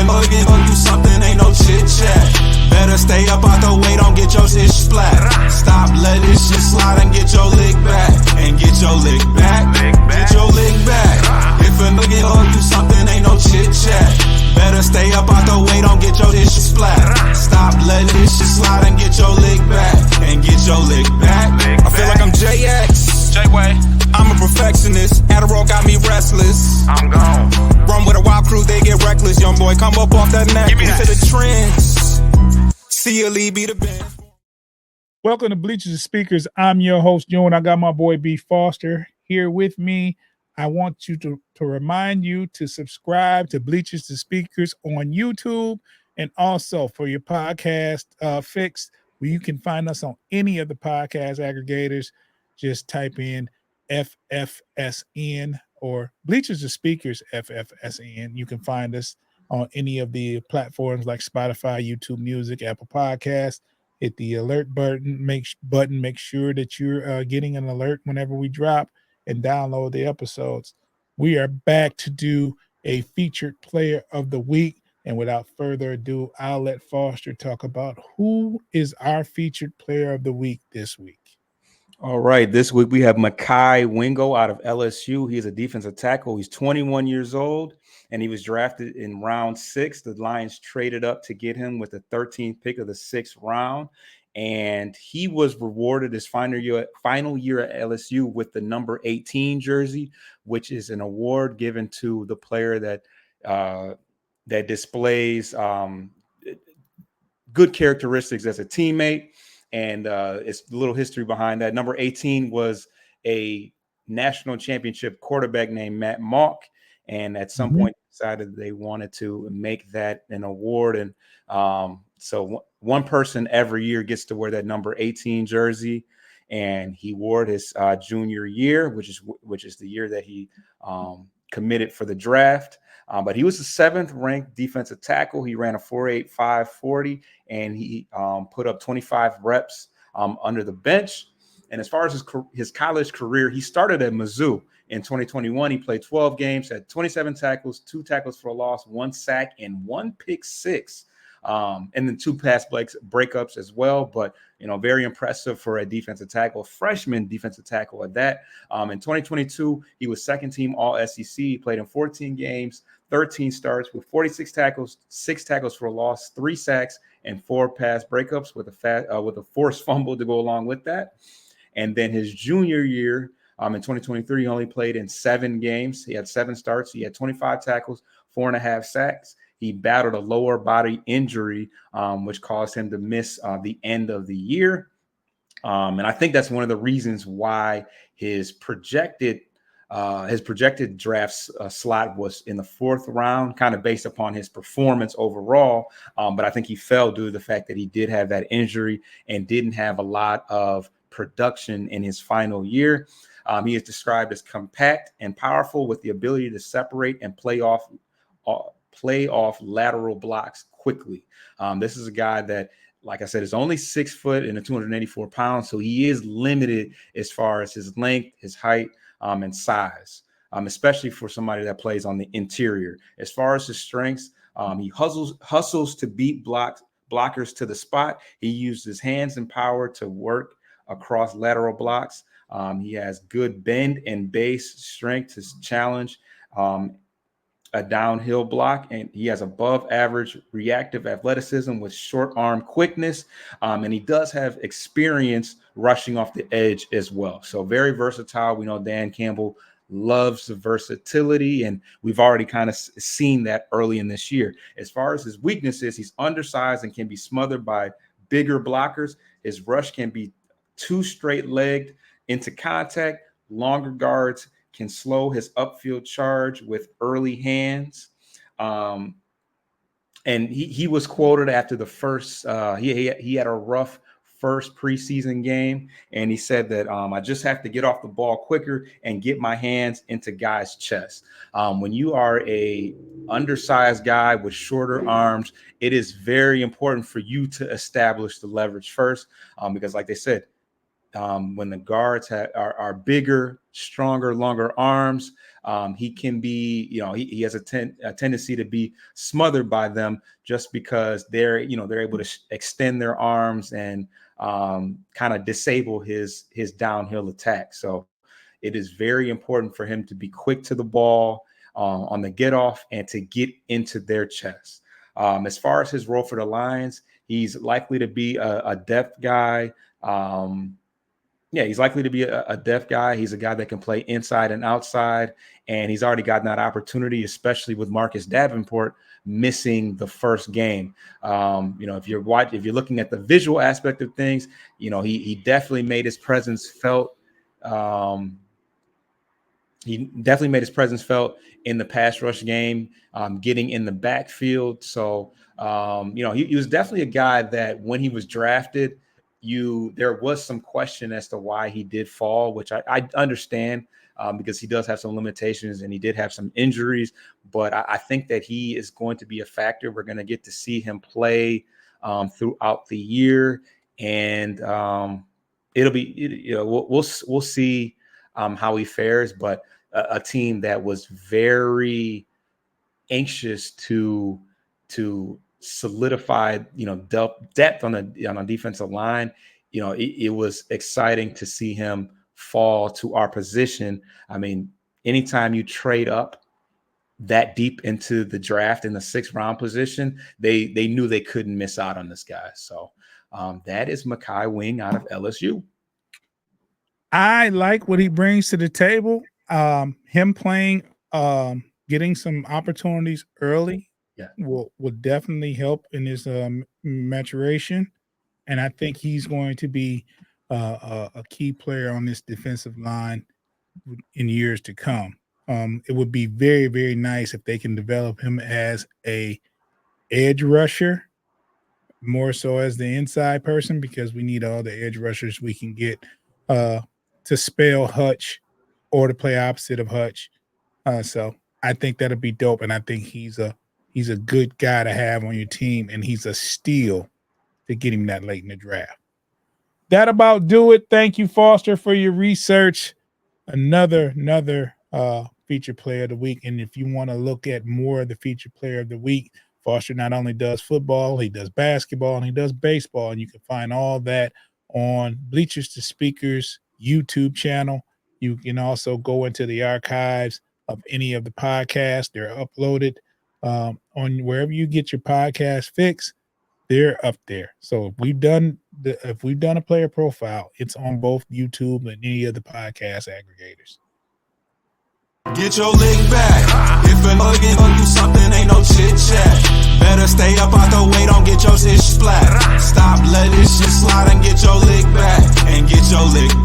looking for you something, ain't no chit-chat. Better stay up out the way, don't get your shit splat. Stop, let this shit slide and get your lick back. And get your lick back, get your lick back. If a nigga owe you something, ain't no chit-chat. Better stay up out the way, don't get your shit splat. Stop, let this shit slide and get your lick back. And get your lick back. I feel like I'm JX. J-Way. I'm a perfectionist. Adderall got me restless. I'm gone. Run with a wild crew, they get reckless. Young boy, come up off that neck. Give me that. Into the trench. See a lead, be the band. Welcome to Bleachers and Speakers. I'm your host, Joe, and I got my boy B. Foster here with me. I want you to remind you to subscribe to Bleachers and Speakers on YouTube, and also for your podcast fix, where you can find us on any of the podcast aggregators. Just type in FFSN or Bleachers and Speakers FFSN. You can find us on any of the platforms like Spotify, YouTube Music, Apple Podcasts. Hit the alert button, make sure that you're getting an alert whenever we drop, and download the episodes. We are back to do a featured player of the week. And without further ado, I'll let Foster talk about who is our featured player of the week this week. All right. This week we have Mekhi Wingo out of LSU. He's a defensive tackle. He's 21 years old, and he was drafted in round 6. The Lions traded up to get him with the 13th pick of the 6th round. And he was rewarded his final year at LSU with the number 18 jersey, which is an award given to the player that displays good characteristics as a teammate. And it's a little history behind that. Number 18 was a national championship quarterback named Matt Mock. And at some point decided they wanted to make that an award. And so one person every year gets to wear that number 18 jersey. And he wore it his junior year, which is the year that he committed for the draft. But he was the 7th ranked defensive tackle. He ran a 4.85 40, and he put up 25 reps under the bench. And as far as his college career, he started at Mizzou in 2021. He played 12 games, had 27 tackles, 2 tackles for a loss, 1 sack, and 1 pick six. And then 2 pass breakups as well. But, very impressive for a defensive tackle, freshman defensive tackle at that. In 2022, he was 2nd team All SEC. He played in 14 games, 13 starts with 46 tackles, 6 tackles for a loss, 3 sacks, and 4 pass breakups with a forced fumble to go along with that. And then his junior year, in 2023, he only played in 7 games. He had 7 starts. He had 25 tackles, 4.5 sacks. He battled a lower body injury, which caused him to miss the end of the year. And I think that's one of the reasons why his projected draft slot was in the 4th round, kind of based upon his performance overall. But I think he fell due to the fact that he did have that injury and didn't have a lot of production in his final year. He is described as compact and powerful with the ability to separate and play off lateral blocks quickly. This is a guy that, like I said, is only 6 foot and 284 pounds. So he is limited as far as his length, his height, and size, especially for somebody that plays on the interior. As far as his strengths, he hustles to beat blockers to the spot. He uses his hands and power to work across lateral blocks. He has good bend and base strength to challenge a downhill block, and he has above average reactive athleticism with short arm quickness. And he does have experience rushing off the edge as well. So very versatile. We know Dan Campbell loves the versatility, and we've already kind of seen that early in this year. As far as his weaknesses, he's undersized and can be smothered by bigger blockers. His rush can be too straight-legged into contact. Longer guards can slow his upfield charge with early hands. And he was quoted after the first, he had a rough first preseason game. And he said that I just have to get off the ball quicker and get my hands into guys' chests. When you are a undersized guy with shorter arms, it is very important for you to establish the leverage first, because like they said, when the guards are bigger, stronger, longer arms, he can be, he has a tendency to be smothered by them just because they're able to extend their arms and kind of disable his downhill attack. So it is very important for him to be quick to the ball on the get off and to get into their chest. As far as his role for the Lions, he's likely to be a depth guy. He's likely to be a depth guy. He's a guy that can play inside and outside, and he's already gotten that opportunity, especially with Marcus Davenport missing the first game. If you're looking at the visual aspect of things, he definitely made his presence felt. He definitely made his presence felt in the pass rush game, getting in the backfield. So, he was definitely a guy that when he was drafted, there was some question as to why he did fall, which I understand because he does have some limitations and he did have some injuries. But I think that he is going to be a factor. We're going to get to see him play throughout the year, and it'll be we'll see how he fares. But a team that was very anxious to solidify, depth on a defensive line. It was exciting to see him fall to our position. I mean, anytime you trade up that deep into the draft in the 6th round position, they knew they couldn't miss out on this guy. So that is Mekhi Wingo out of LSU. I like what he brings to the table. Him playing, getting some opportunities early will definitely help in his maturation. And I think he's going to be a key player on this defensive line in years to come. It would be very, very nice if they can develop him as a edge rusher, more so as the inside person, because we need all the edge rushers we can get to spell Hutch or to play opposite of Hutch. So I think that'll be dope, and I think he's a good guy to have on your team, and he's a steal to get him that late in the draft. That about do it. Thank you, Foster, for your research. Another feature player of the week, and if you want to look at more of the feature player of the week, Foster not only does football, he does basketball, and he does baseball, and you can find all that on Bleachers to Speakers YouTube channel. You can also go into the archives of any of the podcasts. They're uploaded on wherever you get your podcast fix. They're up there. So if we've done a player profile, it's on both YouTube and any of the podcast aggregators. Get your lick back. If a nigga owe you something, ain't no chit chat. Better stay up out the way, don't get your shit splat. Stop, let this shit slide and get your lick back. And get your lick back.